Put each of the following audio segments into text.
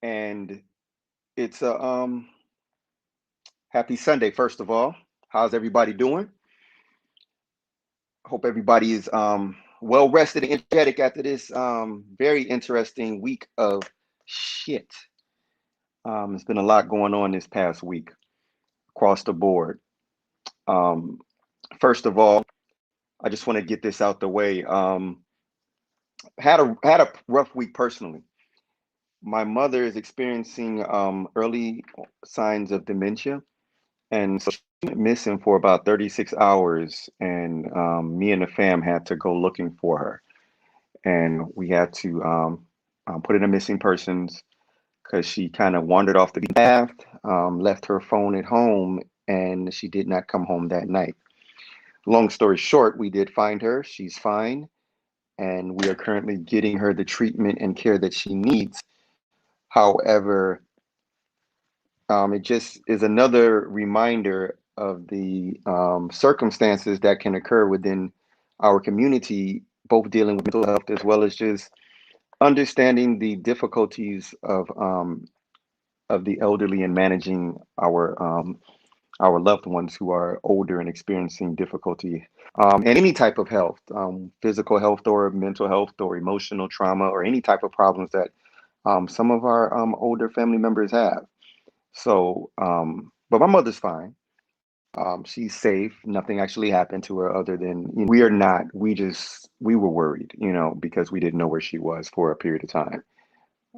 and it's a happy Sunday. First of all, how's everybody doing? Hope everybody is well rested and energetic after this very interesting week of shit. There's been a lot going on this past week across the board. Um, First of all, I just want to get this out the way. Had a rough week personally. My mother is experiencing early signs of dementia, and so she went missing for about 36 hours. And me and the fam had to go looking for her, and we had to put in a missing persons because she kind of wandered off the beaten path, left her phone at home, and she did not come home that night. Long story short, we did find her. She's fine, and we are currently getting her the treatment and care that she needs. However, it just is another reminder of the circumstances that can occur within our community, both dealing with mental health as well as just understanding the difficulties of the elderly and managing our loved ones who are older and experiencing difficulty, and any type of health, physical health or mental health or emotional trauma or any type of problems that some of our older family members have. So, but my mother's fine. She's safe. Nothing actually happened to her other than, we are not, we were worried, because we didn't know where she was for a period of time.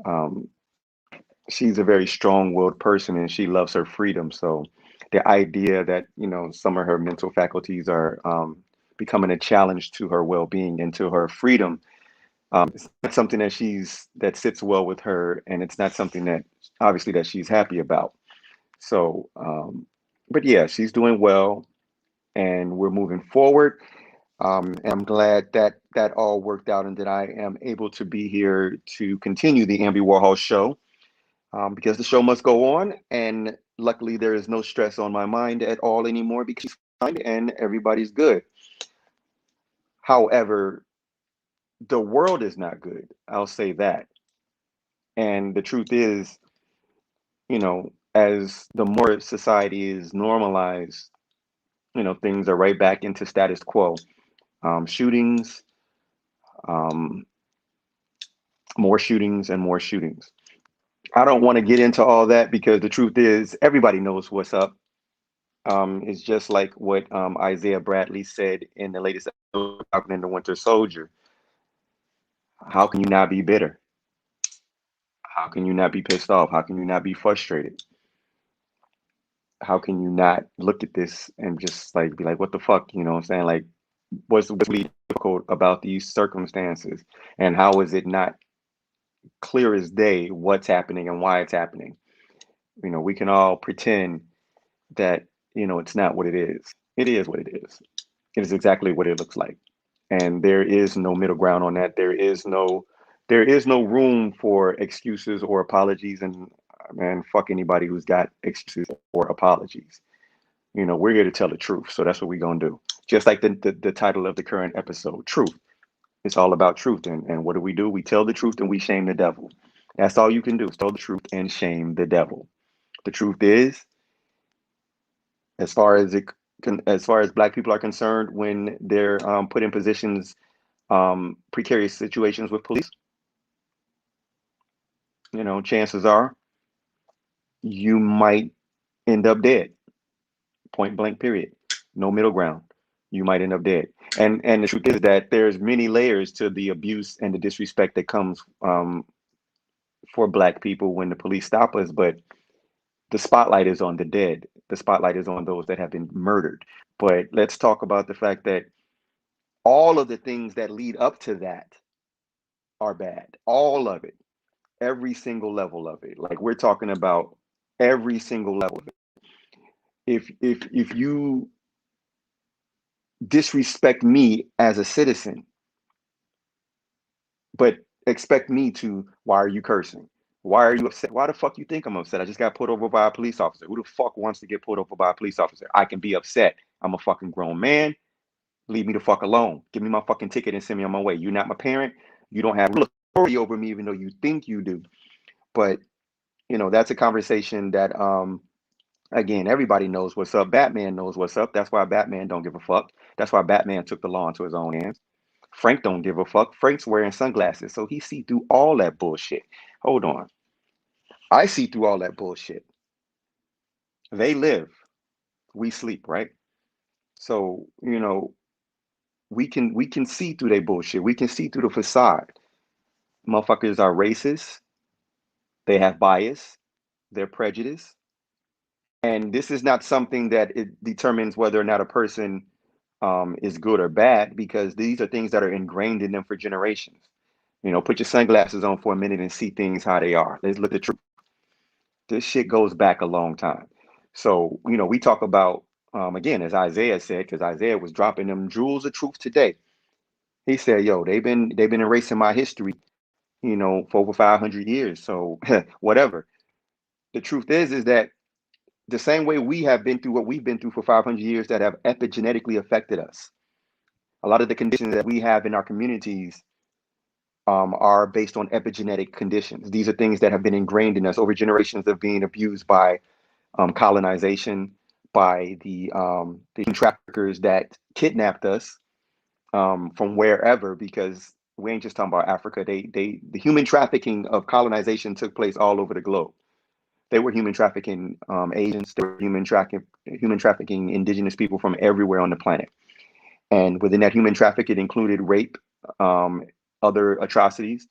Um, she's a very strong-willed person and she loves her freedom. So the idea that, some of her mental faculties are becoming a challenge to her well-being and to her freedom, it's not something that sits well with her, and it's not something that obviously that she's happy about. So, but yeah, she's doing well, and we're moving forward. And I'm glad that that all worked out, and that I am able to be here to continue the Ambi Warhol show, because the show must go on. And luckily, there is no stress on my mind at all anymore because she's fine and everybody's good. However, the world is not good. I'll say that. And the truth is, as the more society is normalized, things are right back into status quo. Shootings, um, more shootings, and more shootings. I don't want to get into all that because the truth is, everybody knows what's up. It's just like what Isaiah Bradley said in the latest episode of Falcon and the Winter Soldier. How can you not be bitter? How can you not be pissed off? How can you not be frustrated? How can you not look at this and just like be like, what the fuck? You know what I'm saying? Like, what's really difficult about these circumstances? And how is it not clear as day what's happening and why it's happening? We can all pretend that, it's not what it is. It is what it is. It is exactly what it looks like. And there is no middle ground on that. There is no room for excuses or apologies. And man, fuck anybody who's got excuses or apologies. We're here to tell the truth. So that's what we're gonna do. Just like the title of the current episode, truth. It's all about truth. And what do? We tell the truth and we shame the devil. That's all you can do is tell the truth and shame the devil. The truth is, as far as as far as black people are concerned, when they're put in positions, precarious situations with police, chances are you might end up dead. Point blank. Period. No middle ground. You might end up dead. And the truth is that there's many layers to the abuse and the disrespect that comes for black people when the police stop us. But the spotlight is on the dead. The spotlight is on those that have been murdered. But let's talk about the fact that all of the things that lead up to that are bad. All of it. Every single level of it. Like, we're talking about every single level of it. If you disrespect me as a citizen, but expect me to, why are you cursing? Why are you upset? Why the fuck you think I'm upset? I just got pulled over by a police officer. Who the fuck wants to get pulled over by a police officer? I can be upset. I'm a fucking grown man. Leave me the fuck alone. Give me my fucking ticket and send me on my way. You're not my parent. You don't have real authority over me, even though you think you do. But that's a conversation that again, everybody knows what's up. Batman knows what's up. That's why Batman don't give a fuck. That's why Batman took the law into his own hands. Frank don't give a fuck. Frank's wearing sunglasses, so he see through all that bullshit. Hold on. I see through all that bullshit. They live, we sleep, right? So, we can see through their bullshit. We can see through the facade. Motherfuckers are racist, they have bias, they're prejudiced. And this is not something that it determines whether or not a person is good or bad, because these are things that are ingrained in them for generations. Put your sunglasses on for a minute and see things how they are. Let's look at the truth. This shit goes back a long time. So, we talk about, again, as Isaiah said, because Isaiah was dropping them jewels of truth today. He said, yo, they've been erasing my history, for over 500 years. So whatever. The truth is that the same way we have been through what we've been through for 500 years that have epigenetically affected us. A lot of the conditions that we have in our communities are based on epigenetic conditions. These are things that have been ingrained in us over generations of being abused by colonization, by the traffickers that kidnapped us from wherever, because we ain't just talking about Africa. The human trafficking of colonization took place all over the globe. They were human trafficking Asians. They were human trafficking indigenous people from everywhere on the planet. And within that human traffic, it included rape, um, other atrocities,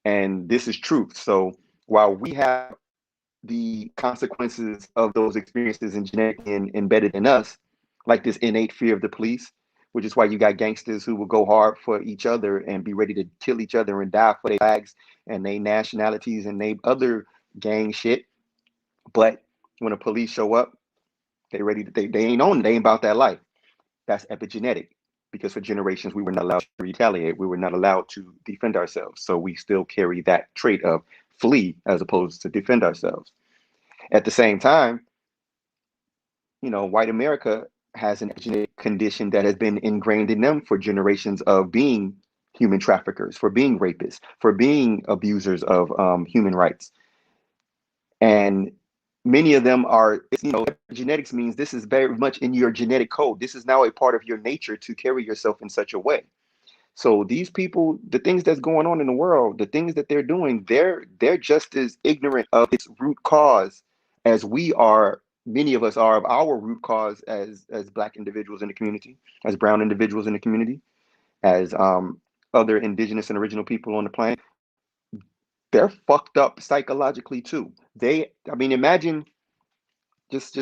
and this is truth. So while we have the consequences of those experiences and genetically embedded in us, like this innate fear of the police, which is why you got gangsters who will go hard for each other and be ready to kill each other and die for their flags and their nationalities and their other gang shit. But when the police show up, they ain't on it. They ain't about that life. That's epigenetic, because for generations we were not allowed to retaliate. We were not allowed to defend ourselves. So we still carry that trait of flee as opposed to defend ourselves. At the same time, white America has an genetic condition that has been ingrained in them for generations of being human traffickers, for being rapists, for being abusers of human rights. And many of them are, genetics means this is very much in your genetic code. This is now a part of your nature to carry yourself in such a way. So these people, the things that's going on in the world, the things that they're doing, they're just as ignorant of its root cause as we are. Many of us are of our root cause as Black individuals in the community, as brown individuals in the community, as other indigenous and original people on the planet. They're fucked up psychologically too. I mean, imagine just,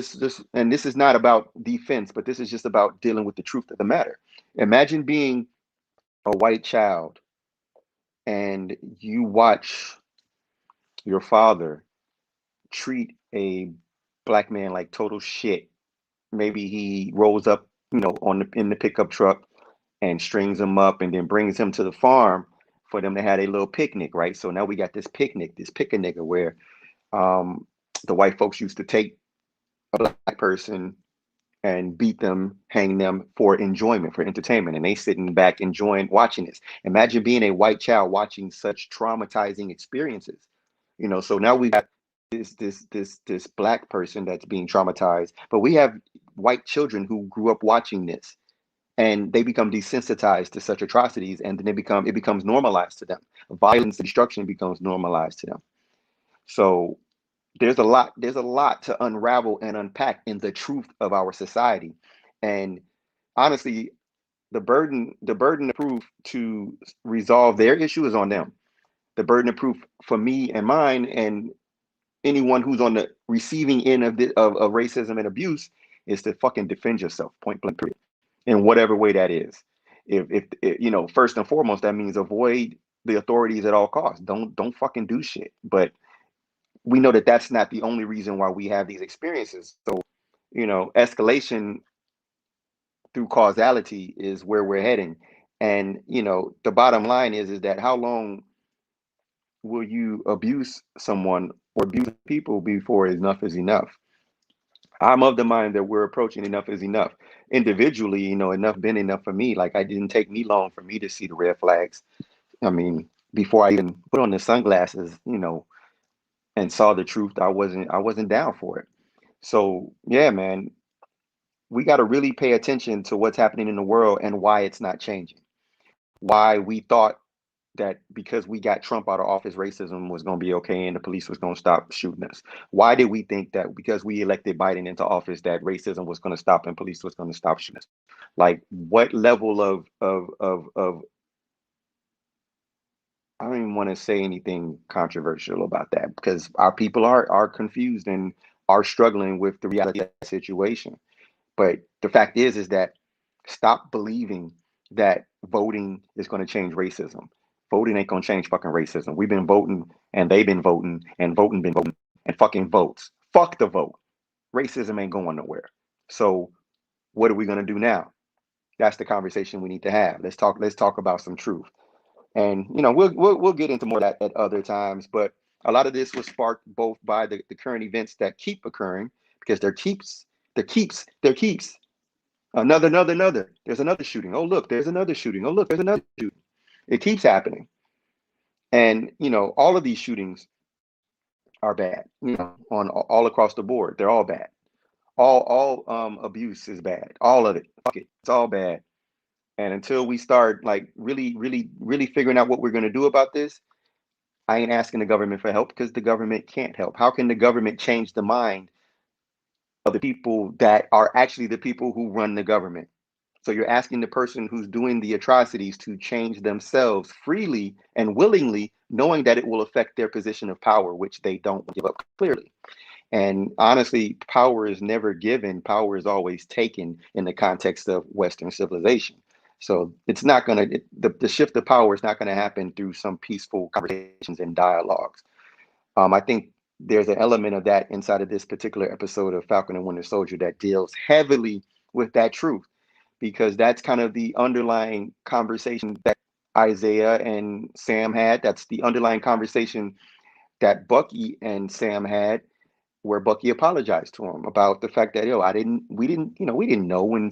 and this is not about defense, but this is just about dealing with the truth of the matter. Imagine being a white child and you watch your father treat a Black man like total shit. Maybe he rolls up, in the pickup truck and strings him up and then brings him to the farm for them to have a little picnic, right? So now we got this picnic, this pick a nigga, where um, the white folks used to take a Black person and beat them, hang them for enjoyment, for entertainment, and they sitting back enjoying watching this. Imagine being a white child watching such traumatizing experiences. So now we got this Black person that's being traumatized, but we have white children who grew up watching this, and they become desensitized to such atrocities, and then it becomes normalized to them. Violence and destruction becomes normalized to them. So there's a lot to unravel and unpack in the truth of our society. And honestly, the burden of proof to resolve their issue is on them. The burden of proof for me and mine and anyone who's on the receiving end of racism and abuse is to fucking defend yourself, point blank, period, in whatever way that is. If first and foremost, that means avoid the authorities at all costs. Don't fucking do shit. But we know that that's not the only reason why we have these experiences. So, escalation through causality is where we're heading. And, the bottom line is that how long will you abuse someone or abuse people before enough is enough? I'm of the mind that we're approaching enough is enough. Individually, enough been enough for me. Like, it didn't take me long for me to see the red flags. I mean, before I even put on the sunglasses, and saw the truth, I wasn't down for it. So yeah, man, we got to really pay attention to what's happening in the world and why it's not changing. Why we thought that because we got Trump out of office, racism was going to be okay and the police was going to stop shooting us? Why did we think that because we elected Biden into office that racism was going to stop and police was going to stop shooting us? Like, what level of I don't even want to say anything controversial about that because our people are confused and are struggling with the reality of that situation. But the fact is that stop believing that voting is going to change racism. Voting ain't going to change fucking racism. We've been voting and they've been voting and voting been voting and fucking votes. Fuck the vote. Racism ain't going nowhere. So what are we going to do now? That's the conversation we need to have. Let's talk about some truth. And we'll get into more of that at other times. But a lot of this was sparked both by the current events that keep occurring because there keeps another. There's another shooting. Oh look, there's another shooting. Oh look, there's another shooting. It keeps happening, and all of these shootings are bad. On all across the board, they're all bad. All abuse is bad. All of it. Fuck it. It's all bad. And until we start like really, really, really figuring out what we're going to do about this, I ain't asking the government for help because the government can't help. How can the government change the mind of the people that are actually the people who run the government? So you're asking the person who's doing the atrocities to change themselves freely and willingly, knowing that it will affect their position of power, which they don't give up clearly. And honestly, power is never given, power is always taken in the context of Western civilization. So it's not going to, the shift of power is not going to happen through some peaceful conversations and dialogues. I think there's an element of that inside of this particular episode of Falcon and Winter Soldier that deals heavily with that truth, because that's kind of the underlying conversation that Isaiah and Sam had. That's the underlying conversation that Bucky and Sam had, where Bucky apologized to him about the fact that we didn't know when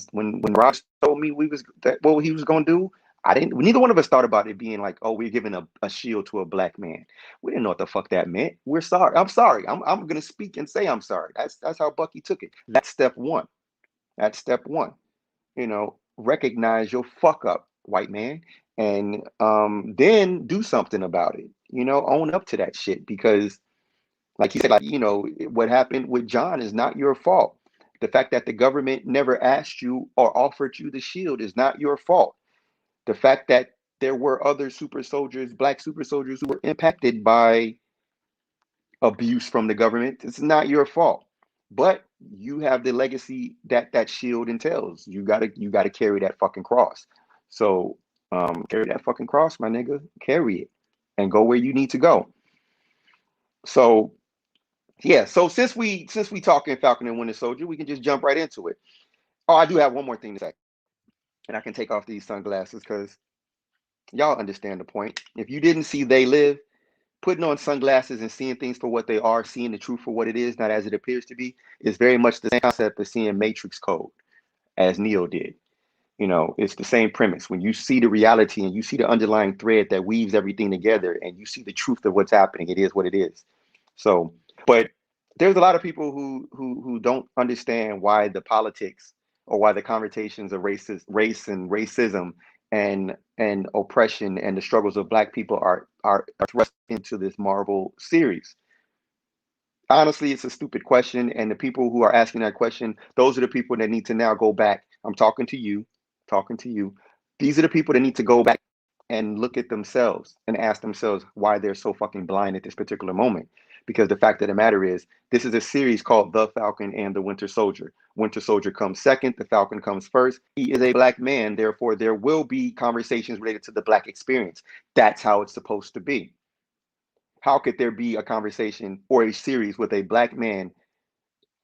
Ross told me we was that what he was gonna do. I didn't. Neither one of us thought about it being like, oh, we're giving a shield to a black man. We didn't know what the fuck that meant. We're sorry. I'm sorry. I'm gonna speak and say I'm sorry. That's how Bucky took it. That's step one. That's step one. Recognize your fuck up, white man, and then do something about it. Own up to that shit because like he said, like, what happened with John is not your fault. The fact that the government never asked you or offered you the shield is not your fault. The fact that there were other super soldiers, black super soldiers, who were impacted by abuse from the government, it's not your fault. But you have the legacy that that shield entails. You gotta carry that fucking cross. So carry that fucking cross, my nigga. Carry it and go where you need to go. So yeah, so since we talking Falcon and Winter Soldier, we can just jump right into it. Oh, I do have one more thing to say, and I can take off these sunglasses because y'all understand the point. If you didn't see They Live, putting on sunglasses and seeing things for what they are, seeing the truth for what it is, not as it appears to be, is very much the same concept as seeing Matrix Code, as Neo did. It's the same premise. When you see the reality and you see the underlying thread that weaves everything together, and you see the truth of what's happening, it is what it is. So, but there's a lot of people who don't understand why the politics or why the conversations of race and racism and oppression and the struggles of Black people are thrust into this Marvel series. Honestly, it's a stupid question, and the people who are asking that question, those are the people that need to now go back. I'm talking to you, talking to you. These are the people that need to go back and look at themselves and ask themselves why they're so fucking blind at this particular moment. Because the fact of the matter is, this is a series called The Falcon and the Winter Soldier. Winter Soldier comes second, the Falcon comes first. He is a black man, therefore, there will be conversations related to the black experience. That's how it's supposed to be. How could there be a conversation or a series with a black man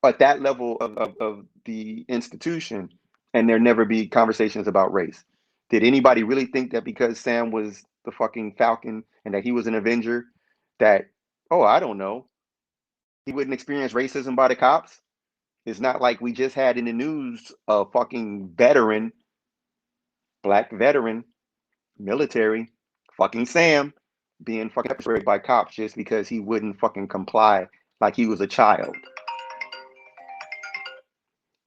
at that level of the institution and there never be conversations about race? Did anybody really think that because Sam was the fucking Falcon and that he was an Avenger, that, oh, I don't know, he wouldn't experience racism by the cops? It's not like we just had in the news a fucking veteran, black veteran, military, fucking Sam. being fucking pepper sprayed by cops just because he wouldn't fucking comply like he was a child.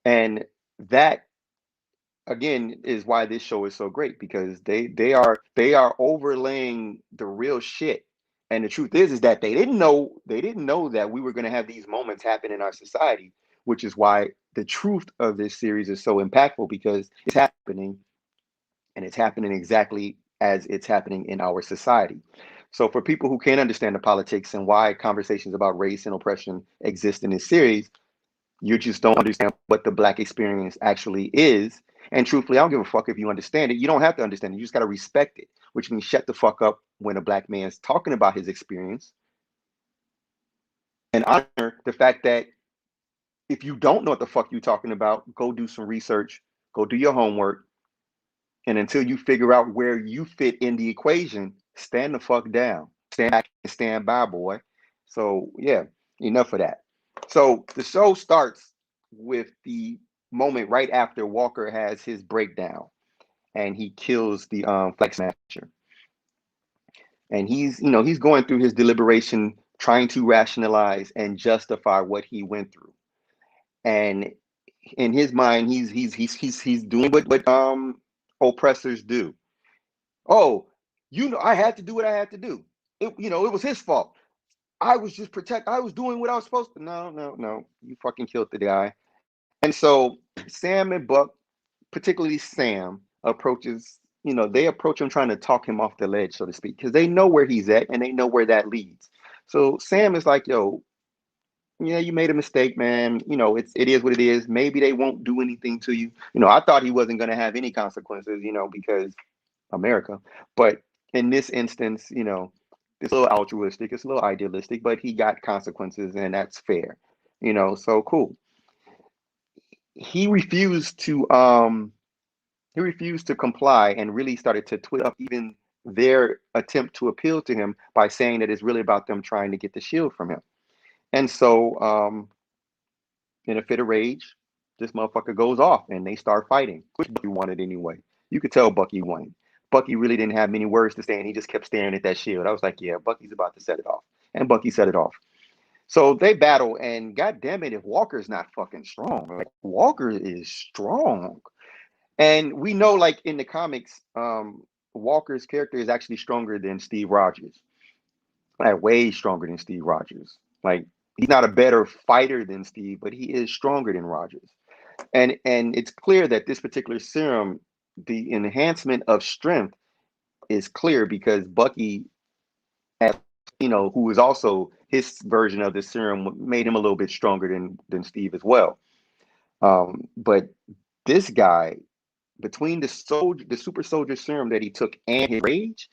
And that again is why this show is so great, because they are overlaying the real shit. And the truth is that they didn't know that we were going to have these moments happen in our society, which is why the truth of this series is so impactful, because it's happening, and it's happening exactly as it's happening in our society. So for people who can't understand the politics and why conversations about race and oppression exist in this series, you just don't understand what the Black experience actually is. And truthfully, I don't give a fuck if you understand it. You don't have to understand it. You just got to respect it, which means shut the fuck up when a Black man's talking about his experience, and honor the fact that if you don't know what the fuck you're talking about, go do some research, go do your homework, and until you figure out where you fit in the equation, stand the fuck down. Stand back and stand by, boy. So, yeah, enough of that. So, the show starts with the moment right after Walker has his breakdown and he kills the flag smasher. And he's going through his deliberation, trying to rationalize and justify what he went through. And in his mind, he's doing what oppressors do. Oh, I had to do what I had to do. It was his fault. I was doing what I was supposed to. No, no, no. You fucking killed the guy. And so Sam and Buck, particularly Sam, they approach him trying to talk him off the ledge, so to speak, because they know where he's at and they know where that leads. So Sam is like, yo, yeah, you made a mistake, man. It is what it is. Maybe they won't do anything to you. I thought he wasn't gonna have any consequences, because America. But in this instance, it's a little altruistic, it's a little idealistic, but he got consequences, and that's fair. So cool. He refused to comply and really started to twist up even their attempt to appeal to him by saying that it's really about them trying to get the shield from him. And so in a fit of rage, this motherfucker goes off and they start fighting, which Bucky wanted anyway. You could tell Bucky wanted. Bucky really didn't have many words to say, and he just kept staring at that shield. I was like, yeah, Bucky's about to set it off. And Bucky set it off. So they battle, and god damn it, if Walker's not fucking strong. Like, Walker is strong. And we know, like, in the comics, Walker's character is actually stronger than Steve Rogers. Like, way stronger than Steve Rogers. Like, he's not a better fighter than Steve, but he is stronger than Rogers. And it's clear that this particular serum, the enhancement of strength, is clear because Bucky, who is also his version of the serum, made him a little bit stronger than Steve as well. But this guy, between the super soldier serum that he took and his rage,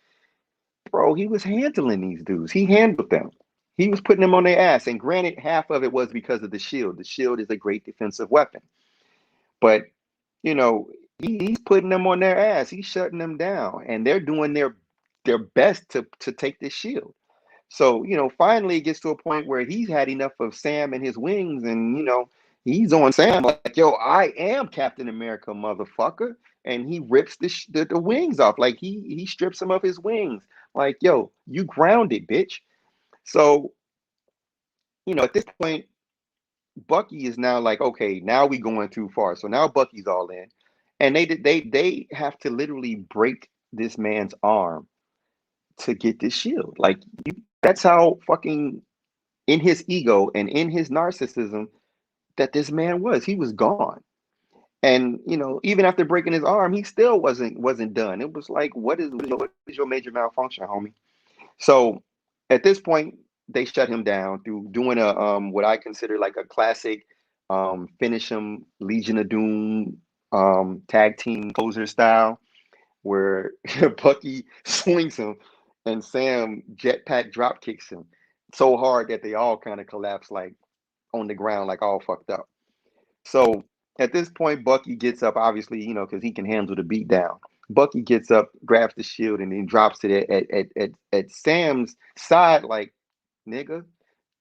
bro, he was handling these dudes. He handled them. He was putting them on their ass. And granted, half of it was because of the shield. The shield is a great defensive weapon. But, he's putting them on their ass. He's shutting them down. And they're doing their best to take this shield. So, finally it gets to a point where he's had enough of Sam and his wings, and, he's on Sam like, yo, I am Captain America, motherfucker. And he rips the wings off. Like, he strips him of his wings. Like, yo, you grounded, bitch. So, at this point, Bucky is now like, okay, now we going too far. So now Bucky's all in. And they have to literally break this man's arm to get this shield. Like, that's how fucking in his ego and in his narcissism that this man was. He was gone. And even after breaking his arm, he still wasn't done. It was like, what is your major malfunction, homie? So at this point, they shut him down through doing a what I consider like a classic finish him Legion of Doom tag team closer style, where Bucky swings him and Sam jetpack drop kicks him so hard that they all kind of collapse, like on the ground, like all fucked up. So at this point, Bucky gets up, obviously, because he can handle the beat down. Bucky gets up, grabs the shield, and then drops it at Sam's side, like, nigga,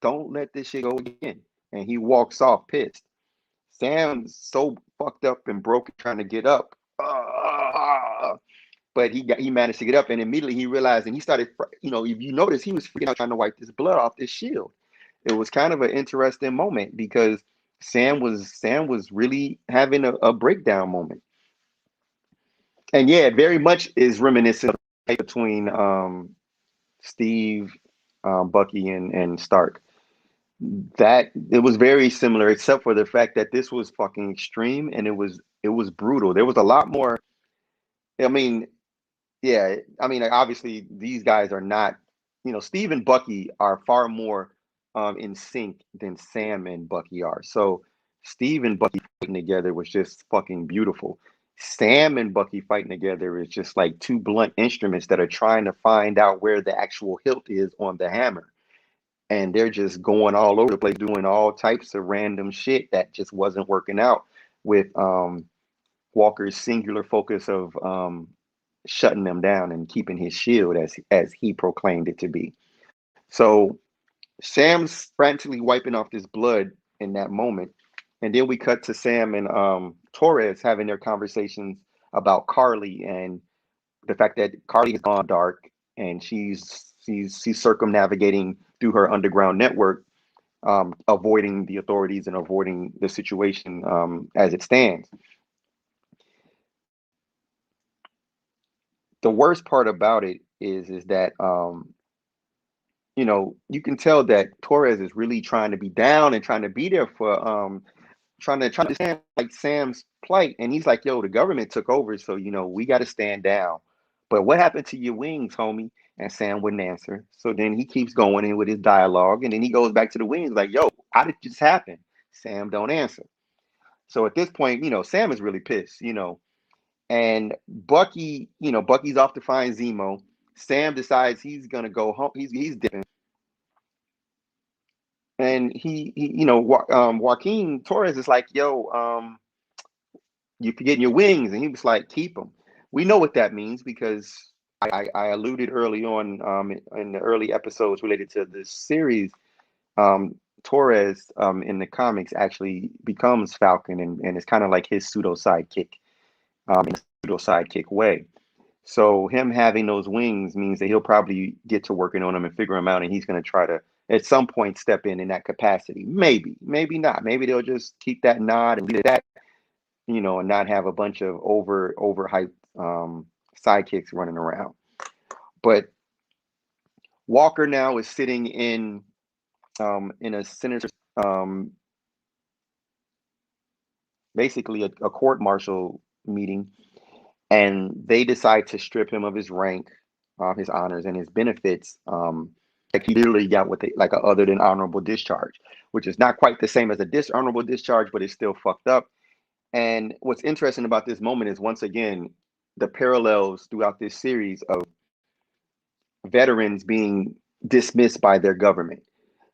don't let this shit go again. And he walks off pissed. Sam's so fucked up and broken trying to get up. but he managed to get up, and immediately he realized, and he started, if you notice, he was freaking out trying to wipe this blood off this shield. It was kind of an interesting moment because Sam was really having a breakdown moment. And yeah, it very much is reminiscent of the fight between Steve, Bucky, and Stark. That it was very similar, except for the fact that this was fucking extreme and it was brutal. There was a lot more. I mean, yeah, I mean, like, obviously these guys are not, Steve and Bucky are far more in sync than Sam and Bucky are. So Steve and Bucky fighting together was just fucking beautiful. Sam and Bucky fighting together is just like two blunt instruments that are trying to find out where the actual hilt is on the hammer. And they're just going all over the place, doing all types of random shit that just wasn't working out with Walker's singular focus of shutting them down and keeping his shield as he proclaimed it to be. So Sam's frantically wiping off this blood in that moment, and then we cut to Sam and Torres having their conversations about Carly and the fact that Carly has gone dark and she's circumnavigating through her underground network, avoiding the authorities and avoiding the situation as it stands. The worst part about it is that you can tell that Torres is really trying to be down and trying to be there for trying to understand like Sam's plight, and he's like, "Yo, the government took over, so we got to stand down." But what happened to your wings, homie? And Sam wouldn't answer. So then he keeps going in with his dialogue, and then he goes back to the wings like, "Yo, how did this happen?" Sam don't answer. So at this point, Sam is really pissed, and Bucky's off to find Zemo. Sam decides he's gonna go home. He's dipping, and Joaquin Torres is like, "Yo, you forgetting your wings," and he was like, "Keep them." We know what that means because I alluded early on in the early episodes related to this series. Torres in the comics actually becomes Falcon, and it's kind of like his pseudo sidekick in a pseudo sidekick way. So him having those wings means that he'll probably get to working on them and figure them out, and he's going to try to at some point step in that capacity. Maybe, maybe not. Maybe they'll just keep that nod and leave it at that, and not have a bunch of overhyped sidekicks running around. But Walker now is sitting in a senator's basically a court martial meeting, and they decide to strip him of his rank, his honors, and his benefits. Like he literally got what they like a other than honorable discharge, which is not quite the same as a dishonorable discharge, but it's still fucked up. And what's interesting about this moment is once again the parallels throughout this series of veterans being dismissed by their government.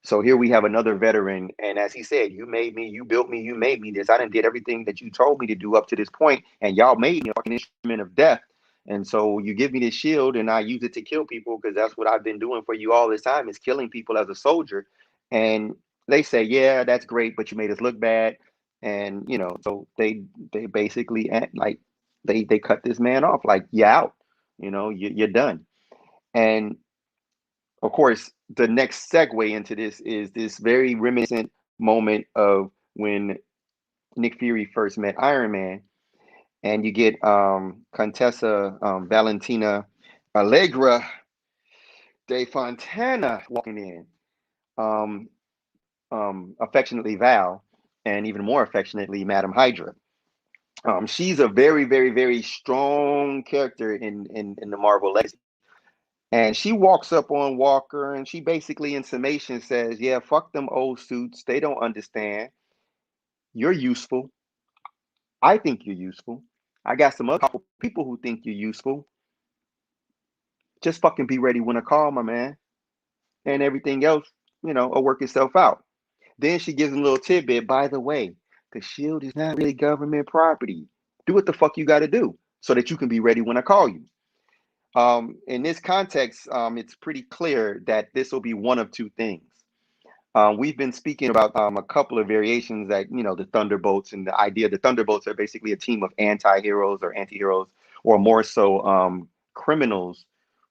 So here we have another veteran, and as he said, "You made me, you built me, you made me this. I done did everything that you told me to do up to this point, and y'all made me a fucking instrument of death. And so you give me this shield, and I use it to kill people because that's what I've been doing for you all this time is killing people as a soldier." And they say, "Yeah, that's great, but you made us look bad." And so they basically like they cut this man off, like, "You out, you're done." And of course, the next segue into this is this very reminiscent moment of when Nick Fury first met Iron Man, and you get Contessa Valentina Allegra de Fontana walking in, um, affectionately Val, and even more affectionately Madam Hydra. She's a very, very, very strong character in the Marvel legacy. And she walks up on Walker and she basically, in summation, says, "Yeah, fuck them old suits. They don't understand. You're useful. I think you're useful. I got some other couple people who think you're useful. Just fucking be ready when I call, my man. And everything else, will work itself out." Then she gives him a little tidbit. "By the way, the shield is not really government property. Do what the fuck you got to do so that you can be ready when I call you." In this context, it's pretty clear that this will be one of two things. We've been speaking about a couple of variations that, the Thunderbolts, and the idea the Thunderbolts are basically a team of anti-heroes or anti-heroes, or more so criminals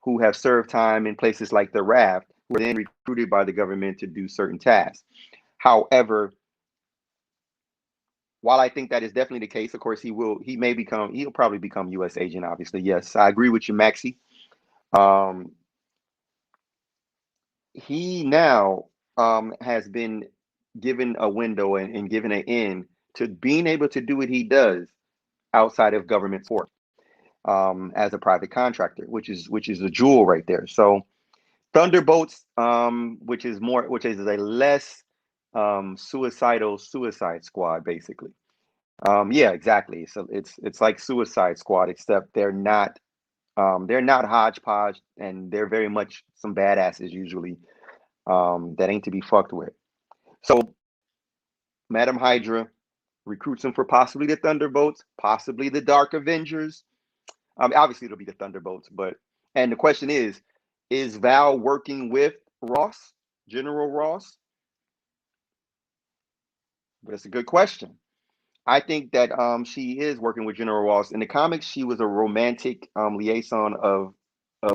who have served time in places like the Raft, who are then recruited by the government to do certain tasks. However, while I think that is definitely the case, of course, he'll probably become U.S. agent, obviously. Yes, I agree with you, Maxie. Um, he now has been given a window and given an in to being able to do what he does outside of government support as a private contractor, which is a jewel right there. So Thunderbolts, which is a less suicidal Suicide Squad, basically. Yeah, exactly. So it's like Suicide Squad, except they're not hodgepodge, and they're very much some badasses usually that ain't to be fucked with. So Madam Hydra recruits him for possibly the Thunderbolts, possibly the Dark Avengers. Obviously it'll be the Thunderbolts, and the question is Val working with Ross, General Ross? That's a good question. I think that she is working with General Ross. In the comics, she was a romantic liaison of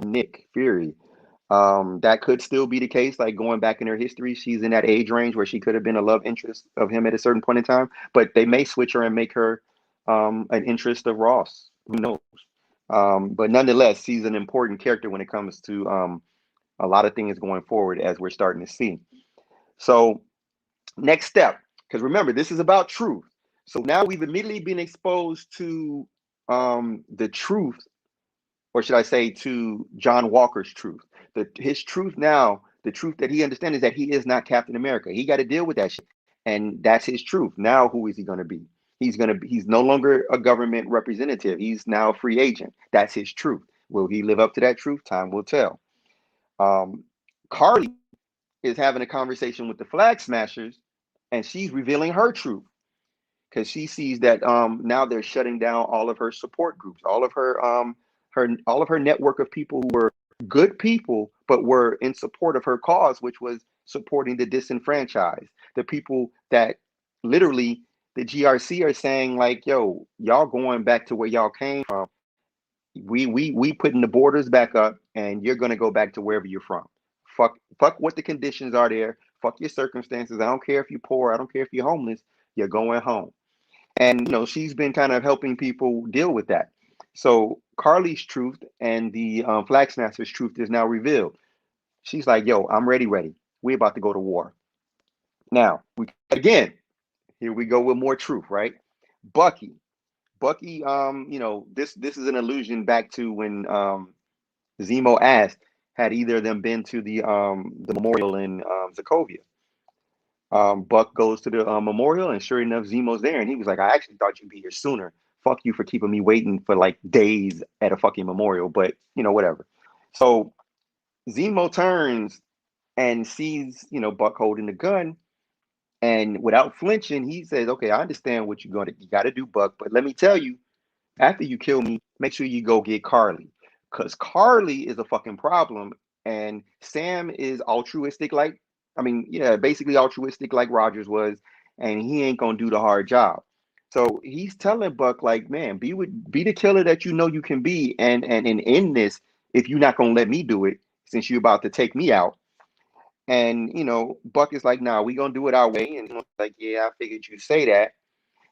Nick Fury. That could still be the case, like going back in her history. She's in that age range where she could have been a love interest of him at a certain point in time, but they may switch her and make her an interest of Ross. Who knows? But nonetheless, she's an important character when it comes to a lot of things going forward, as we're starting to see. So, next step, because remember, this is about truth. So now we've immediately been exposed to the truth, or should I say, to John Walker's truth. His truth now, the truth that he understands is that he is not Captain America. He got to deal with that shit, and that's his truth. Now, who is he going to be? He's no longer a government representative. He's now a free agent. That's his truth. Will he live up to that truth? Time will tell. Um, Carly is having a conversation with the Flag Smashers, and she's revealing her truth because she sees that now they're shutting down all of her support groups, all of her network of people who were good people but were in support of her cause, which was supporting the disenfranchised, the people that literally the GRC are saying like, yo, y'all going back to where y'all came from. We putting the borders back up, and you're gonna go back to wherever you're from. Fuck what the conditions are there. Fuck your circumstances. I don't care if you're poor. I don't care if you're homeless. You're going home. And she's been kind of helping people deal with that. So Carly's truth and the Flag Smashers' truth is now revealed. She's like, "Yo, I'm ready. We're about to go to war." Now, again, here we go with more truth, right? Bucky, this is an allusion back to when Zemo asked, had either of them been to the memorial in Sokovia? Buck goes to the memorial, and sure enough, Zemo's there, and he was like, "I actually thought you'd be here sooner. Fuck you for keeping me waiting for like days at a fucking memorial, but whatever." So Zemo turns and sees Buck holding the gun, and without flinching, he says, "Okay, I understand what you got to do, Buck, but let me tell you, after you kill me, make sure you go get Carly, because Carly is a fucking problem, and Sam is altruistic, like, I mean, yeah, basically altruistic like Rogers was, and he ain't gonna do the hard job." So he's telling Buck, like, man, be the killer that you know you can be, and end this if you're not gonna let me do it, since you're about to take me out. And Buck is like, "Nah, we gonna do it our way," and like, "Yeah, I figured you'd say that."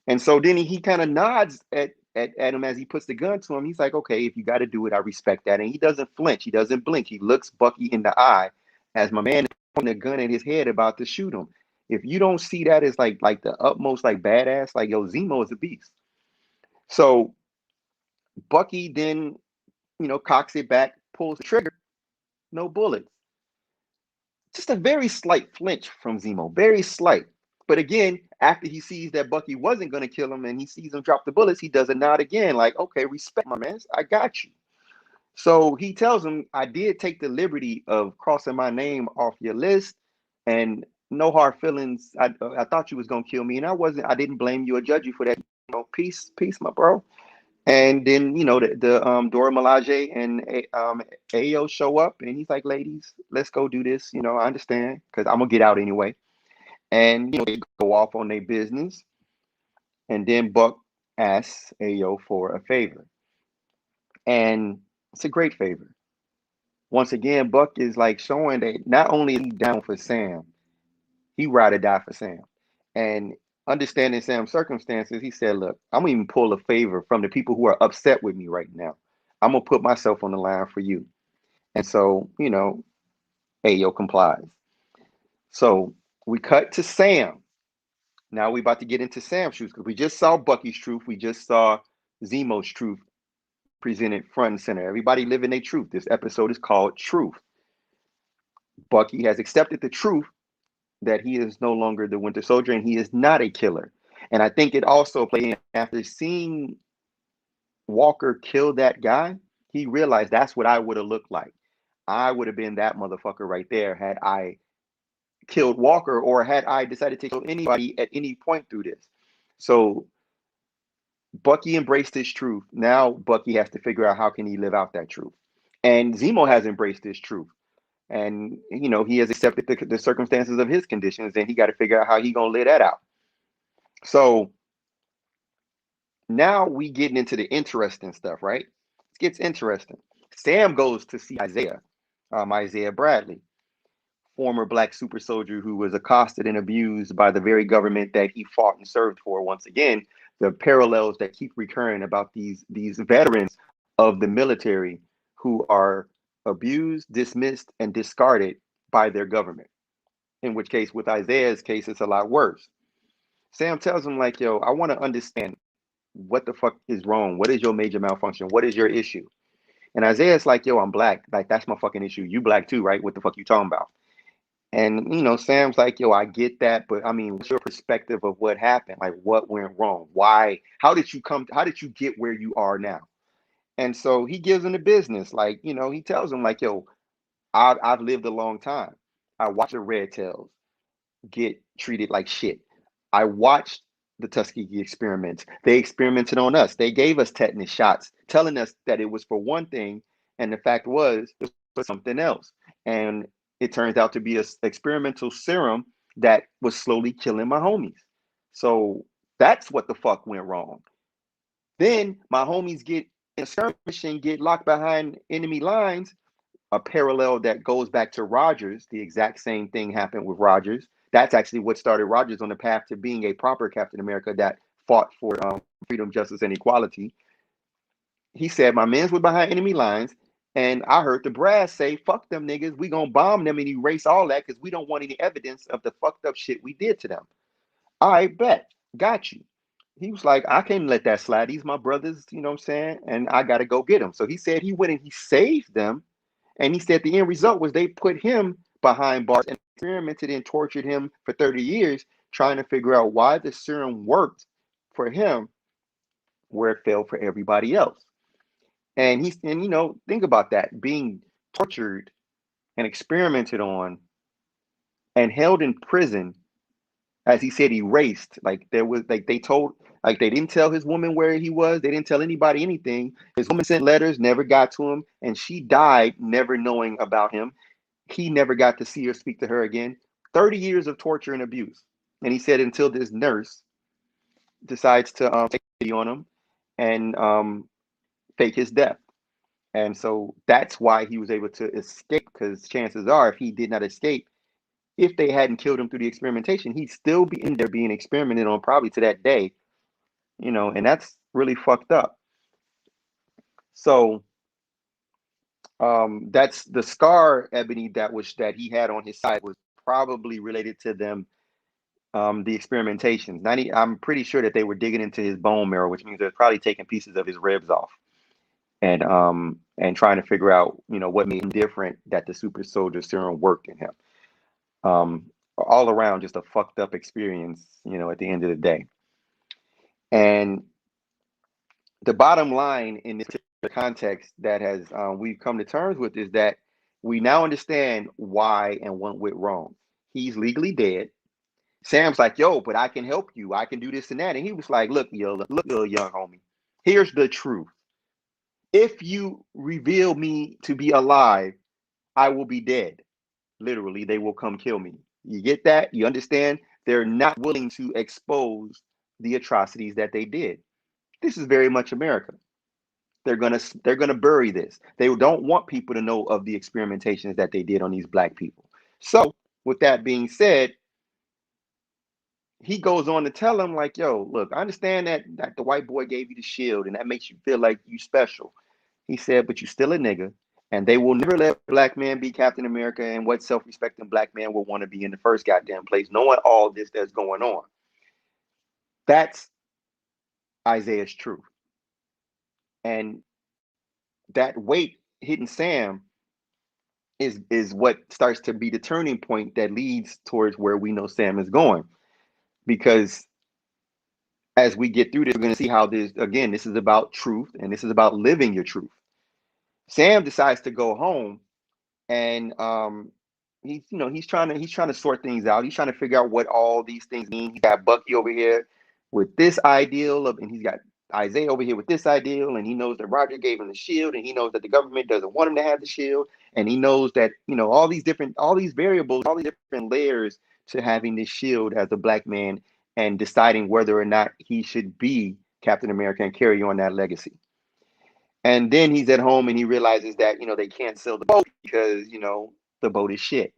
And so then he kind of nods at him as he puts the gun to him. He's like, "Okay, if you got to do it, I respect that." And he doesn't flinch. He doesn't blink. He looks Bucky in the eye as my man is pointing a gun at his head about to shoot him. If you don't see that as like the utmost like badass, like, yo, Zemo is a beast. So Bucky then, cocks it back, pulls the trigger, no bullets. Just a very slight flinch from Zemo, very slight. But again, after he sees that Bucky wasn't going to kill him and he sees him drop the bullets, he does a nod again, like, "Okay, respect, my man. I got you." So he tells him, "I did take the liberty of crossing my name off your list, and no hard feelings. I thought you was going to kill me, and I wasn't. I didn't blame you or judge you for that. Peace, my bro." And then, the Dora Milaje and Ayo show up, and he's like, "Ladies, let's go do this. I understand, because I'm gonna get out anyway." And they go off on their business, and then Buck asks Ayo for a favor, and It's a great favor. Once again, Buck is like showing that not only is he down for Sam, he ride or die for Sam. And understanding Sam's circumstances, he said, look, I'm gonna even pull a favor from the people who are upset with me right now. I'm gonna put myself on the line for you. And so, Ayo complies. So we cut to Sam. Now we about to get into Sam's truth because we just saw Bucky's truth. We just saw Zemo's truth presented front and center. Everybody living their truth. This episode is called Truth. Bucky has accepted the truth that he is no longer the Winter Soldier and he is not a killer. And I think it also played in after seeing Walker kill that guy, he realized that's what I would have looked like. I would have been that motherfucker right there had I killed Walker or had I decided to kill anybody at any point through this. So Bucky embraced his truth. Now Bucky has to figure out how can he live out that truth. And Zemo has embraced his truth. And he has accepted the circumstances of his conditions, and he got to figure out how he gonna live that out. So now we getting into the interesting stuff, right? It gets interesting. Sam goes to see Isaiah Bradley, former black super soldier who was accosted and abused by the very government that he fought and served for. Once again, the parallels that keep recurring about these veterans of the military who are abused, dismissed, and discarded by their government. In which case, with Isaiah's case, it's a lot worse. Sam tells him, like, yo, I want to understand what the fuck is wrong. What is your major malfunction? What is your issue? And Isaiah's like, yo, I'm black. Like, that's my fucking issue. You black too, right? What the fuck you talking about? And Sam's like, yo, I get that, but I mean, what's your perspective of what happened? Like, what went wrong? Why? How did you get where you are now? And so he gives him the business. Like, he tells him, like, yo, I've lived a long time. I watched the Red Tails get treated like shit. I watched the Tuskegee experiments. They experimented on us. They gave us tetanus shots, telling us that it was for one thing, and the fact was it was for something else. And it turns out to be an experimental serum that was slowly killing my homies. So that's what the fuck went wrong. Then my homies get in a skirmish and get locked behind enemy lines, a parallel that goes back to Rogers. The exact same thing happened with Rogers. That's actually what started Rogers on the path to being a proper Captain America that fought for freedom, justice, and equality. He said, my men's were behind enemy lines, and I heard the brass say, fuck them niggas, we gonna bomb them and erase all that because we don't want any evidence of the fucked up shit we did to them. I bet. Got you. He was like, I can't let that slide. These my brothers, you know what I'm saying? And I got to go get them. So he said he went and he saved them. And he said the end result was they put him behind bars and experimented and tortured him for 30 years, trying to figure out why the serum worked for him where it failed for everybody else. And think about that, being tortured and experimented on and held in prison, as he said, erased. Like there was, like they told, like they didn't tell his woman where he was. They didn't tell anybody anything. His woman sent letters, never got to him, and she died never knowing about him. He never got to see or speak to her again. 30 years of torture and abuse. And he said until this nurse decides to take pity on him and fake his death. And so that's why he was able to escape, because chances are, if he did not escape, if they hadn't killed him through the experimentation, he'd still be in there being experimented on probably to that day, and that's really fucked up. So that's the scar, Ebony, that he had on his side was probably related to them, the experimentations. I'm pretty sure that they were digging into his bone marrow, which means they're probably taking pieces of his ribs off and trying to figure out, what made him different, that the super soldier serum worked in him. All around just a fucked up experience, at the end of the day. And the bottom line in this context that has we've come to terms with is that we now understand why and what went wrong. He's legally dead. Sam's like, yo, but I can help you. I can do this and that. And he was like, look, little young homie, here's the truth. If you reveal me to be alive, I will be dead. Literally, they will come kill me. You get that? You understand? They're not willing to expose the atrocities that they did. This is very much America. They're gonna bury this. They don't want people to know of the experimentations that they did on these black people. So, with that being said, he goes on to tell him like, "Yo, look, I understand that the white boy gave you the shield, and that makes you feel like you special." He said, "But you still a nigga, and they will never let a black man be Captain America. And what self-respecting black man will want to be in the first goddamn place, knowing all this that's going on." That's Isaiah's truth, and that weight hitting Sam is what starts to be the turning point that leads towards where we know Sam is going. Because as we get through this, we're going to see how this is about truth, and this is about living your truth. Sam decides to go home, and he's trying to sort things out. He's trying to figure out what all these things mean. He's got Bucky over here with this ideal of, and he's got Isaiah over here with this ideal, and he knows that Roger gave him the shield, and he knows that the government doesn't want him to have the shield, and he knows that all these variables, all these different layers to having this shield as a black man, and deciding whether or not he should be Captain America and carry on that legacy. And then he's at home and he realizes that they can't sail the boat because the boat is shit.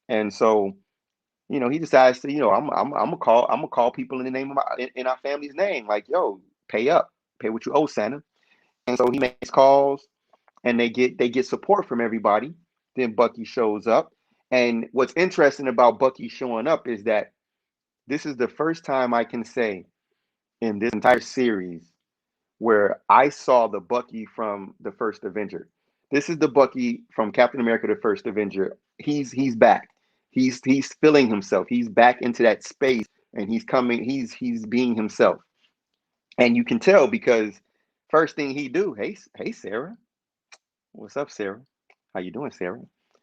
And so he decides to I'm gonna call people in the name of in our family's name, like, yo, pay up, pay what you owe, Santa. And so he makes calls, and they get support from everybody. Then Bucky shows up, and what's interesting about Bucky showing up is that this is the first time I can say in this entire series where I saw the Bucky from the first Avenger. This is the Bucky from Captain America: The First Avenger. He's back. He's filling himself. He's back into that space, and he's coming. He's being himself, and you can tell because first thing he do, hey Sarah, what's up, Sarah? How you doing, Sarah?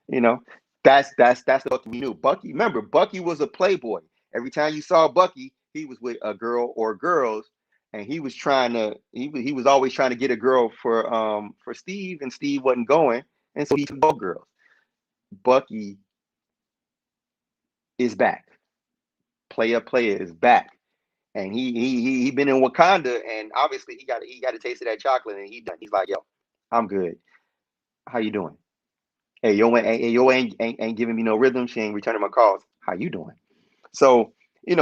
You know, that's the Bucky we knew. Bucky, remember, Bucky was a playboy. Every time you saw Bucky, he was with a girl or girls, and he was always trying to get a girl for Steve, and Steve wasn't going, and so he took both girls. Bucky is back. Player is back, and he been in Wakanda, and obviously he got a taste of that chocolate, and he done. He's like, yo, I'm good. How you doing? Hey, yo ain't giving me no rhythm. She ain't returning my calls. How you doing? So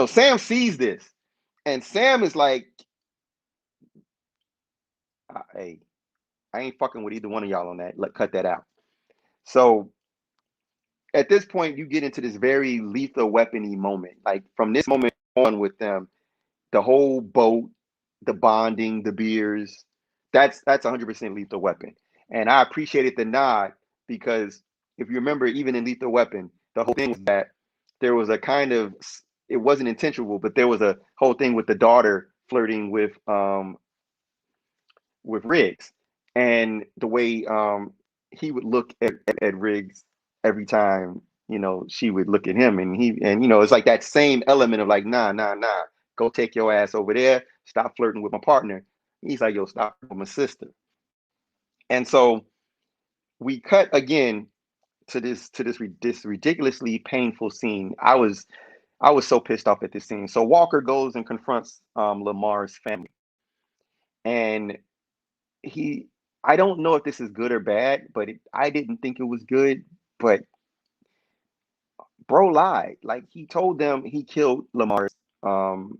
Sam sees this, and Sam is like, hey, I ain't fucking with either one of y'all on that. Cut that out. So at this point, you get into this very lethal weapony moment. Like from this moment on with them, the whole boat, the bonding, the beers, that's 100% Lethal Weapon. And I appreciated the nod because if you remember, even in Lethal Weapon, the whole thing was that there was a kind of, it wasn't intentional, but there was a whole thing with the daughter flirting with Riggs, and the way he would look at Riggs every time she would look at him, and it's like that same element of like, nah, go take your ass over there, stop flirting with my partner. He's like, yo, stop with my sister. And so we cut again to this ridiculously painful scene. I was so pissed off at this scene. So Walker goes and confronts Lamar's family, and he I don't know if this is good or bad, but I didn't think it was good. But bro lied. Like, he told them he killed Lamar's um,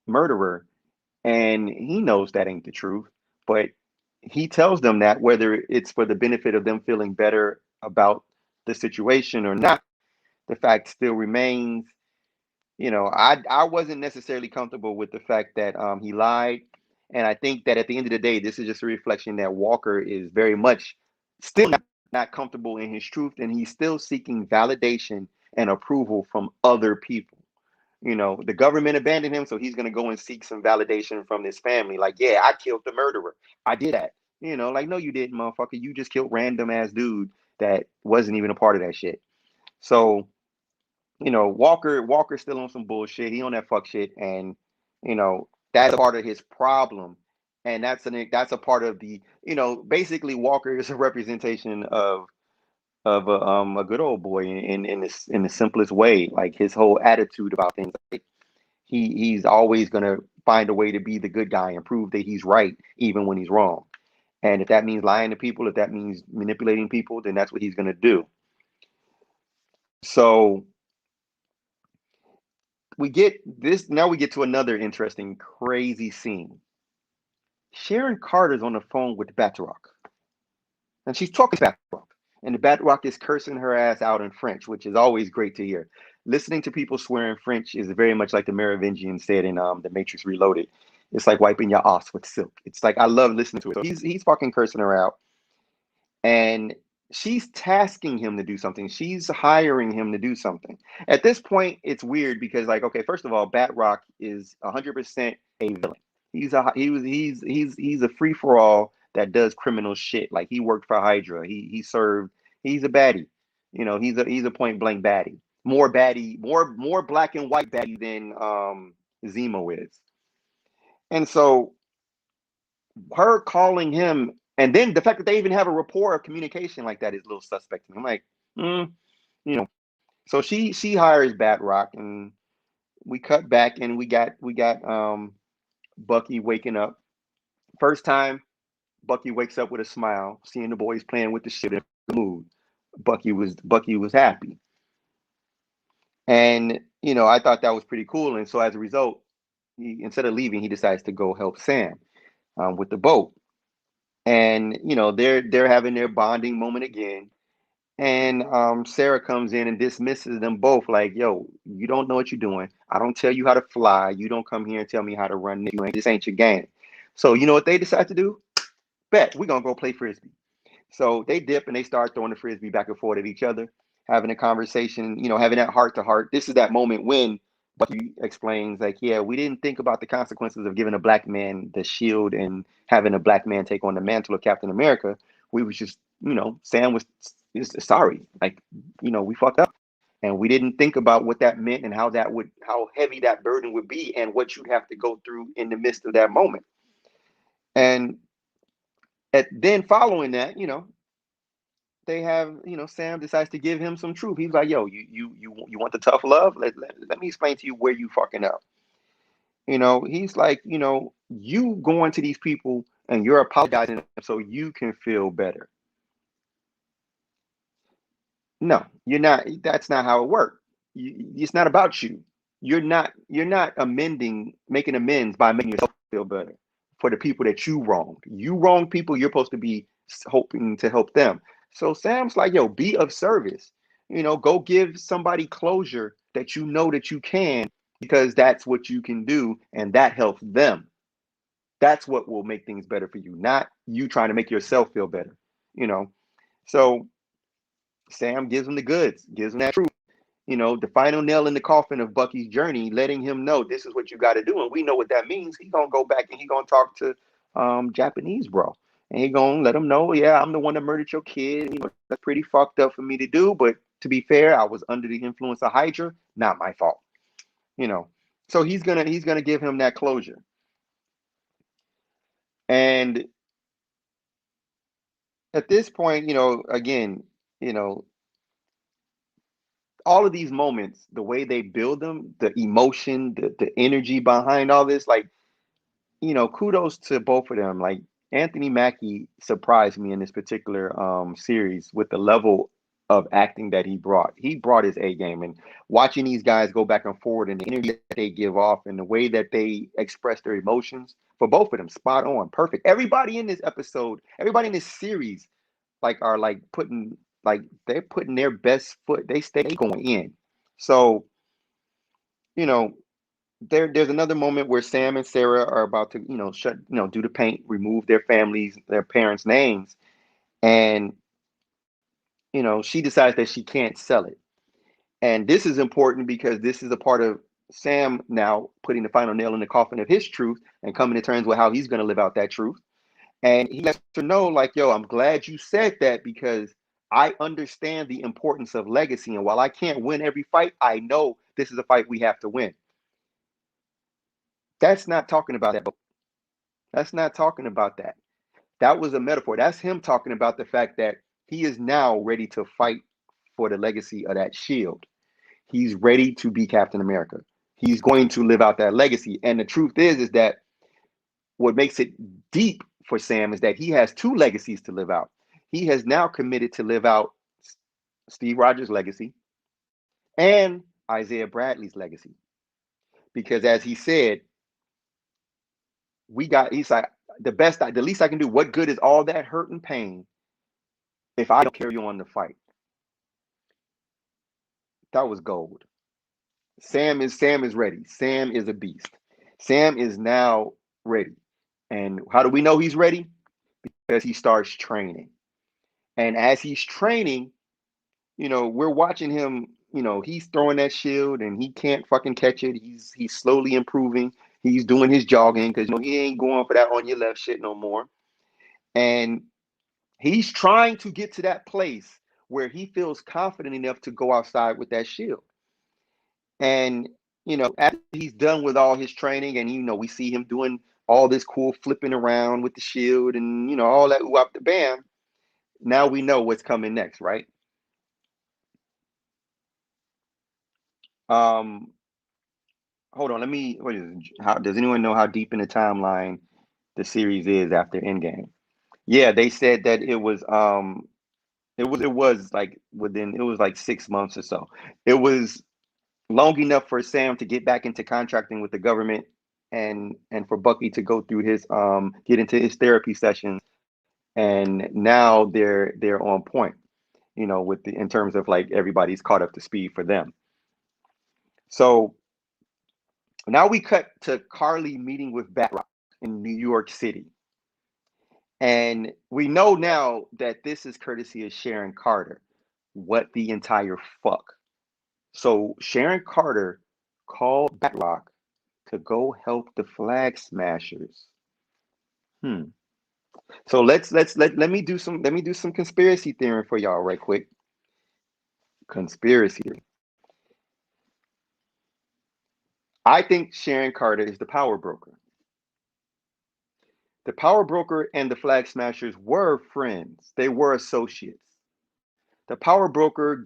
murderer, and he knows that ain't the truth. But he tells them that whether it's for the benefit of them feeling better about the situation or not, the fact still remains. I wasn't necessarily comfortable with the fact that he lied, and I think that at the end of the day, this is just a reflection that Walker is very much still not comfortable in his truth, and he's still seeking validation and approval from other people. The government abandoned him, so he's gonna go and seek some validation from this family. Like, yeah, I killed the murderer. I did that. Like, no, you didn't, motherfucker. You just killed random ass dude that wasn't even a part of that shit. So Walker's still on some bullshit. He on that fuck shit, and that's a part of his problem, and that's a part of the basically Walker is a representation of a good old boy in the simplest way. Like, his whole attitude about things. Like, he's always gonna find a way to be the good guy and prove that he's right even when he's wrong. And if that means lying to people, if that means manipulating people, then that's what he's going to do. So we get this. Now we get to another interesting, crazy scene. Sharon Carter's on the phone with Batroc, and she's talking to Batroc, and the Batroc is cursing her ass out in French, which is always great to hear. Listening to people swear in French is very much like the Merovingian said in The Matrix Reloaded. It's like wiping your ass with silk. It's like I love listening to it. So he's fucking cursing her out, and she's tasking him to do something. She's hiring him to do something. At this point, it's weird because, like, okay, first of all, Batroc is 100% a villain. He's a free for all that does criminal shit. Like he worked for Hydra. He served. He's a baddie. You know, he's a point blank baddie. More baddie, more black and white baddie than Zemo is. And so her calling him, and then the fact that they even have a rapport of communication like that is a little suspect to me. I'm like, you know. So she hires Batroc, and we cut back, and we got Bucky waking up. First time Bucky wakes up with a smile, seeing the boys playing with the shit in the mood. Bucky was happy, and I thought that was pretty cool. And so as a result, instead of leaving, he decides to go help Sam with the boat. And they're having their bonding moment again. And Sarah comes in and dismisses them both, like, yo, you don't know what you're doing. I don't tell you how to fly. You don't come here and tell me how to run. This ain't your game. So you know what they decide to do? Bet we're gonna go play frisbee. So they dip and they start throwing the frisbee back and forth at each other, having a conversation, having that heart to heart. This is that moment when Bucky explains, like, yeah, we didn't think about the consequences of giving a black man the shield and having a black man take on the mantle of Captain America. We was just, Sam was sorry, like, we fucked up. And we didn't think about what that meant and how heavy that burden would be and what you'd have to go through in the midst of that moment. And then following that, they have, Sam decides to give him some truth. He's like, yo, you want the tough love? Let me explain to you where you fucking up. He's like, you going to these people and you're apologizing so you can feel better. No, you're not. That's not how it works. It's not about you. You're not making amends by making yourself feel better for the people that you wronged. You wrong people, you're supposed to be hoping to help them. So Sam's like, yo, be of service. Go give somebody closure that you know that you can, because that's what you can do, and that helps them. That's what will make things better for you, not you trying to make yourself feel better. You know. So Sam gives him the goods, gives him that truth. The final nail in the coffin of Bucky's journey, letting him know this is what you got to do. And we know what that means. He's going to go back and he's going to talk to Japanese bro. And he's going to let him know, yeah, I'm the one that murdered your kid. That's pretty fucked up for me to do. But to be fair, I was under the influence of Hydra. Not my fault. So he's gonna give him that closure. And at this point, again, you know, all of these moments, the way they build them, the emotion, the energy behind all this, like, kudos to both of them. Like Anthony Mackie surprised me in this particular series with the level of acting that he brought. He brought his A game, and watching these guys go back and forward and the energy that they give off and the way that they express their emotions for both of them, spot on, perfect. Everybody in this episode, everybody in this series, like are like putting like they're putting their best foot. They stay going in. So, you know, there's another moment where Sam and Sarah are about to, do the paint, remove their parents' names, and she decides that she can't sell it. And this is important because this is a part of Sam now putting the final nail in the coffin of his truth and coming to terms with how he's going to live out that truth. And he lets her know, like, yo, I'm glad you said that because I understand the importance of legacy. And while I can't win every fight, I know this is a fight we have to win. That's not talking about that. That's not talking about that. That was a metaphor. That's him talking about the fact that he is now ready to fight for the legacy of that shield. He's ready to be Captain America. He's going to live out that legacy. And the truth is that what makes it deep for Sam is that he has two legacies to live out. He has now committed to live out Steve Rogers' legacy and Isaiah Bradley's legacy. Because as he said, he's like, the least I can do, what good is all that hurt and pain if I don't carry on the fight? That was gold. Sam is ready. Sam is a beast. Sam is now ready. And how do we know he's ready? Because he starts training. And as he's training, we're watching him, he's throwing that shield and he can't fucking catch it. He's slowly improving. He's doing his jogging because he ain't going for that on your left shit no more. And he's trying to get to that place where he feels confident enough to go outside with that shield. And, after he's done with all his training and, we see him doing all this cool flipping around with the shield and, all that up the bam. Now we know what's coming next, right? Hold on. Does anyone know how deep in the timeline the series is after Endgame? Yeah, they said that it was like 6 months or so. It was long enough for Sam to get back into contracting with the government and for Bucky to go through his get into his therapy sessions, and now they're on point, in terms of like everybody's caught up to speed for them. So now we cut to Carly meeting with Batroc in New York City. And we know now that this is courtesy of Sharon Carter. What the entire fuck? So Sharon Carter called Batroc to go help the Flag Smashers. So let me do some conspiracy theory for y'all right quick. Conspiracy theory. I think Sharon Carter is the power broker. The power broker and the Flag Smashers were friends. They were associates. The power broker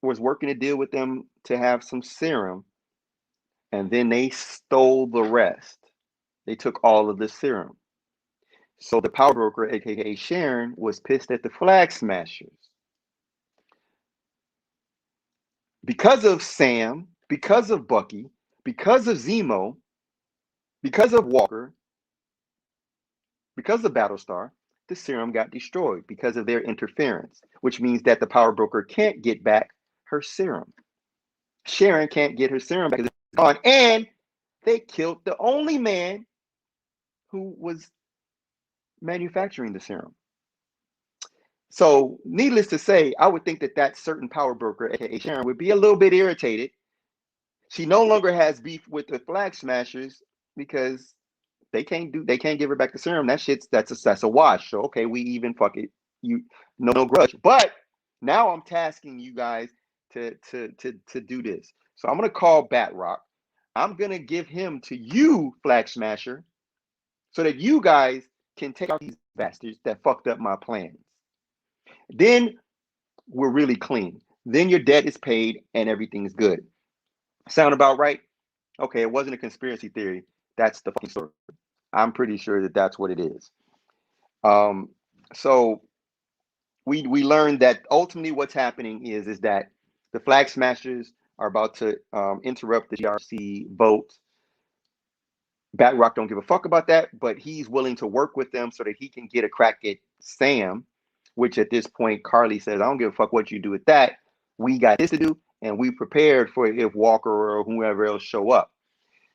was working to deal with them to have some serum, and then they stole the rest. They took all of the serum. So the power broker, aka Sharon, was pissed at the Flag Smashers. Because of Sam, because of Bucky, because of Zemo, because of Walker, because of Battlestar, the serum got destroyed because of their interference, which means that the power broker can't get back her serum. Sharon can't get her serum back because it's gone, and they killed the only man who was manufacturing the serum. So, needless to say, I would think that certain power broker, aka Sharon, would be a little bit irritated. She no longer has beef with the Flag Smashers because they can't give her back the serum. That's a wash. So okay, we even, fuck it. You no grudge. But now I'm tasking you guys to do this. So I'm gonna call Batroc. I'm gonna give him to you, Flag Smasher, so that you guys can take out these bastards that fucked up my plans. Then we're really clean. Then your debt is paid and everything's good. Sound about right? Okay, it wasn't a conspiracy theory. That's the fucking story. I'm pretty sure that that's what it is. So we learned that ultimately what's happening is that the Flag Smashers are about to interrupt the GRC vote. Batroc don't give a fuck about that, but he's willing to work with them so that he can get a crack at Sam, which at this point Carly says, I don't give a fuck what you do with that. We got this to do, and we prepared for if Walker or whoever else show up.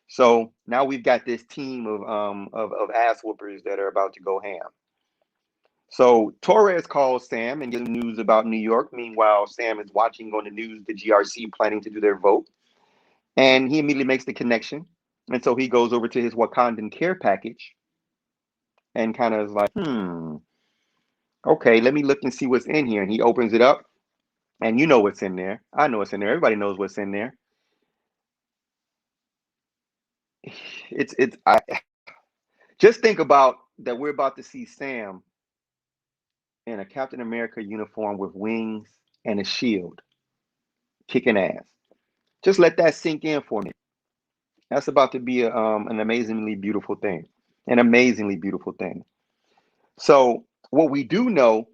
So now we've got this team of ass whoopers that are about to go ham. So Torres calls Sam and gives him news about New York. Meanwhile, Sam is watching on the news the GRC planning to do their vote. And he immediately makes the connection. And so he goes over to his Wakandan care package and kind of is like, okay, let me look and see what's in here. And he opens it up. And you know what's in there. I know what's in there. Everybody knows what's in there. Just think about that. We're about to see Sam in a Captain America uniform with wings and a shield, kicking ass. Just let that sink in for me. That's about to be an amazingly beautiful thing. An amazingly beautiful thing. So, what we do know,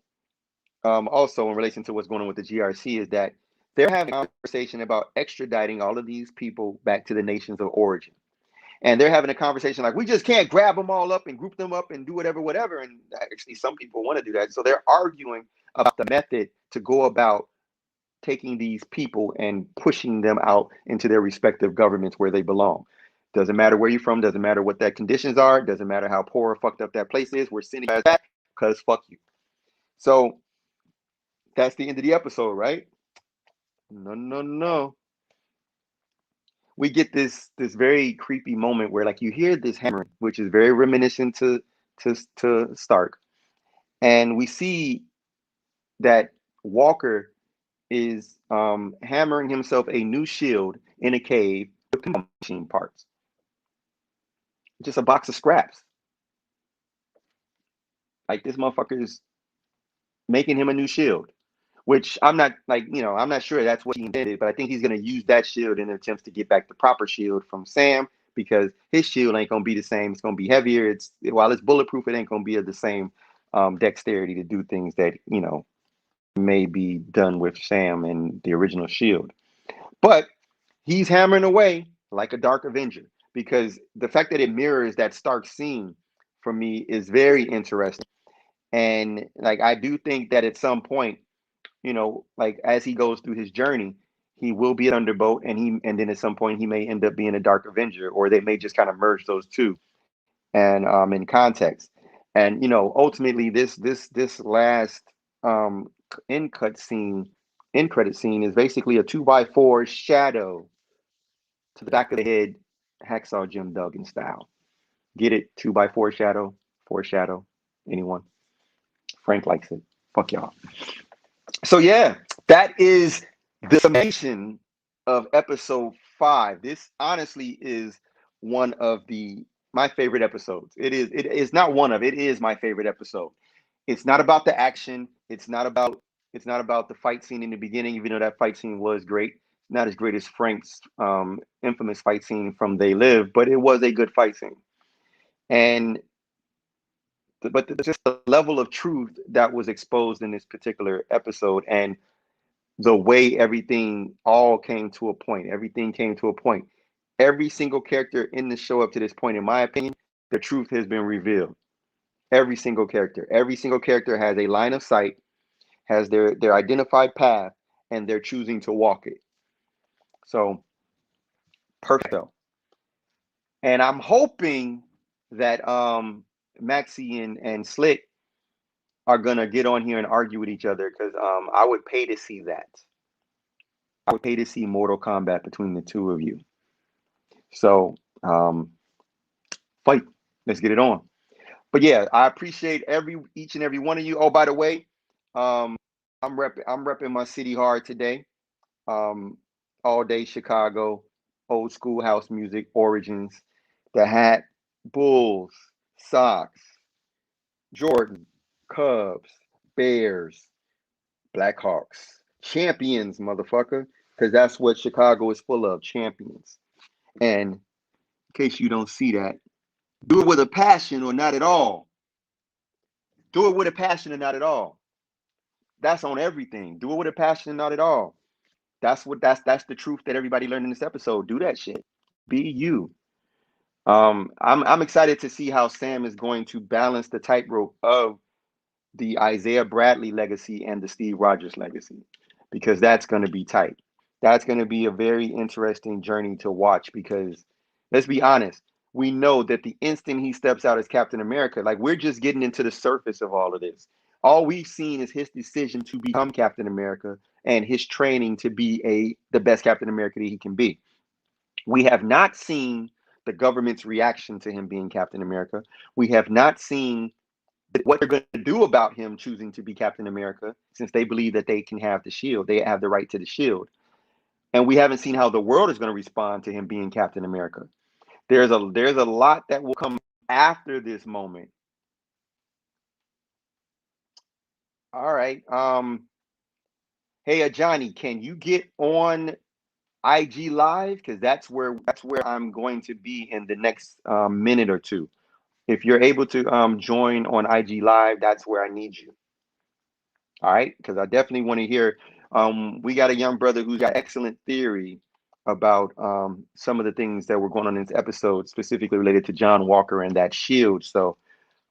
also in relation to what's going on with the GRC, is that they're having a conversation about extraditing all of these people back to the nations of origin. And they're having a conversation like, we just can't grab them all up and group them up and do whatever, whatever. And actually, some people want to do that. So they're arguing about the method to go about taking these people and pushing them out into their respective governments where they belong. Doesn't matter where you're from, doesn't matter what that conditions are, doesn't matter how poor or fucked up that place is, we're sending you guys back because fuck you. So that's the end of the episode, right? No, no, no. We get this very creepy moment where like you hear this hammering, which is very reminiscent to Stark. And we see that Walker is hammering himself a new shield in a cave with machine parts. Just a box of scraps. Like this motherfucker is making him a new shield, which I'm not like, I'm not sure that's what he intended, but I think he's going to use that shield in attempts to get back the proper shield from Sam because his shield ain't going to be the same. It's going to be heavier. While it's bulletproof, it ain't going to be of the same dexterity to do things that, may be done with Sam and the original shield. But he's hammering away like a Dark Avenger because the fact that it mirrors that Stark scene for me is very interesting. And like I do think that at some point, like as he goes through his journey, he will be a Thunderbolt, and then at some point he may end up being a Dark Avenger, or they may just kind of merge those two, and in context, and ultimately this last end cut scene, end credit scene is basically a 2x4 shadow to the back of the head, Hacksaw Jim Duggan style. Get it? 2x4 shadow, foreshadow. Anyone? Frank likes it. Fuck y'all. So yeah, that is the summation of episode 5. This honestly is one of my favorite episodes. It is not one of, it is my favorite episode. It's not about the action. It's not about the fight scene in the beginning, even though that fight scene was great. Not as great as Frank's infamous fight scene from They Live, but it was a good fight scene. And just the level of truth that was exposed in this particular episode, and the way everything all came to a point. Everything came to a point. Every single character in the show up to this point, in my opinion, the truth has been revealed. Every single character. Every single character has a line of sight, has their identified path, and they're choosing to walk it. So perfect. And I'm hoping that Maxie and Slick are gonna get on here and argue with each other because I would pay to see that. I would pay to see Mortal Kombat between the two of you. So fight. Let's get it on. But yeah, I appreciate each and every one of you. Oh, by the way, I'm repping my city hard today. Um, all day Chicago, old school house music, origins, the hat, Bulls, Sox, Jordan, Cubs, Bears, Blackhawks, champions, motherfucker, because that's what Chicago is full of, champions. And in case you don't see that, do it with a passion or not at all. Do it with a passion or not at all. That's on everything. Do it with a passion or not at all. That's the truth that everybody learned in this episode. Do that shit. Be you. I'm excited to see how Sam is going to balance the tightrope of the Isaiah Bradley legacy and the Steve Rogers legacy, because that's going to be tight. That's going to be a very interesting journey to watch because let's be honest, we know that the instant he steps out as Captain America, like we're just getting into the surface of all of this. All we've seen is his decision to become Captain America and his training to be the best Captain America that he can be. We have not seen the government's reaction to him being Captain America. We have not seen what they're going to do about him choosing to be Captain America, since they believe that they can have the shield. They have the right to the shield. And we haven't seen how the world is going to respond to him being Captain America. There's a lot that will come after this moment. All right. Hey, Johnny, can you get on IG Live, because that's where I'm going to be in the next minute or two. If you're able to join on IG Live, that's where I need you. All right, because I definitely want to hear. We got a young brother who's got excellent theory about some of the things that were going on in this episode, specifically related to John Walker and that shield. So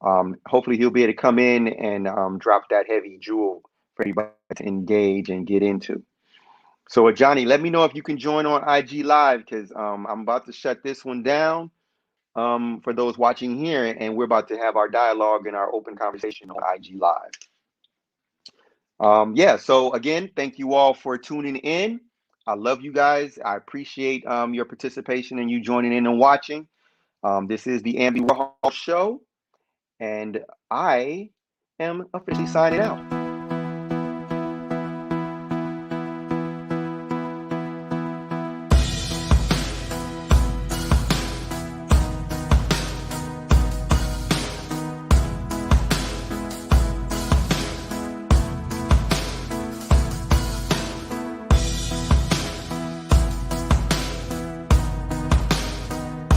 hopefully he'll be able to come in and drop that heavy jewel for anybody to engage and get into. So Johnny, let me know if you can join on IG Live, because I'm about to shut this one down for those watching here, and we're about to have our dialogue and our open conversation on IG Live. Yeah, so again, thank you all for tuning in. I love you guys. I appreciate your participation and you joining in and watching. This is the Ambi Warhol Show, and I am officially signing out.